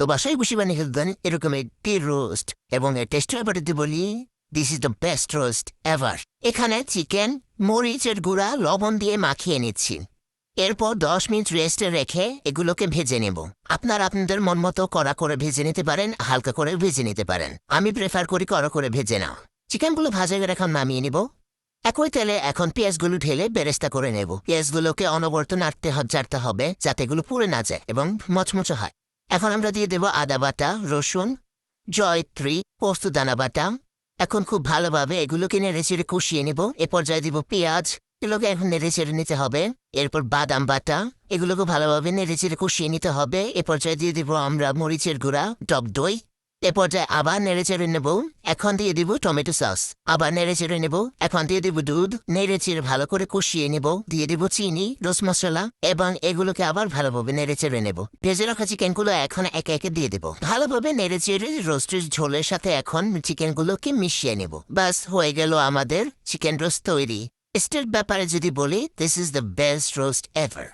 তো বাসায় বসে বানিয়ে ফেলবেন এরকম একটি রোস্ট, এবং এর টেস্টের ব্যাপারে যদি বলি, this is the best roast ever. এখানে চিকেন মরিচের গুঁড়া লবণ দিয়ে মাখিয়ে নিচ্ছি। এরপর 10 মিনিট রেস্টে রেখে এগুলোকে ভেজে নেব। আপনাদের মন মতো কড়া করে ভেজে নিতে পারেন, হালকা করে ভেজে নিতে পারেন। আমি প্রেফার করি কড়া করে ভেজে নাও। চিকেনগুলো ভাজা করে এখন নামিয়ে নিব। একই তেলে এখন পেঁয়াজগুলো ঢেলে বেরেস্তা করে নেব। পেঁয়াজগুলোকে অনবরত নাড়তে হবে যাতে এগুলো পুড়ে না যায় এবং মচমচে হয়। এখন আমরা দিয়ে দেব আদা বাটা, রসুন, জয়ত্রী, পোস্তদানা বাটা। এখন খুব ভালোভাবে এগুলোকে নেড়েচেড়ে কষিয়ে নেব। এ পর্যায়ে দিব পেঁয়াজ, এগুলোকে এখন নেড়েচেড়ে নিতে হবে। এরপর বাদাম বাটা, এগুলোকে ভালোভাবে নেড়েচেড়ে কষিয়ে নিতে হবে। এ পর্যায়ে দিয়ে দিব আমরা মরিচের গুঁড়া, টক দই। এ পর্যায়ে আবার নেড়েচেড়ে নেব। এখন দিয়ে দিব টমেটো সস, আবার নেড়েচেড়ে নেব। এখন দিয়ে দিব দুধ, নেড়েচেড়ে ভালো করে কষিয়ে নেব। দিয়ে দিব চিনি, রোজ মশলা, এবং এগুলোকে আবার ভালোভাবে নেড়েচেড়ে নেব। ভেজে রাখা চিকেনগুলো এখন একে একে দিয়ে দেব। ভালোভাবে নেড়েচেড়ে রোস্টের ঝোলের সাথে এখন চিকেনগুলোকে মিশিয়ে নেব। ব্যাস হয়ে গেল আমাদের চিকেন রোস্ট তৈরি। টেস্টের ব্যাপারে যদি বলি, this is the best roast ever.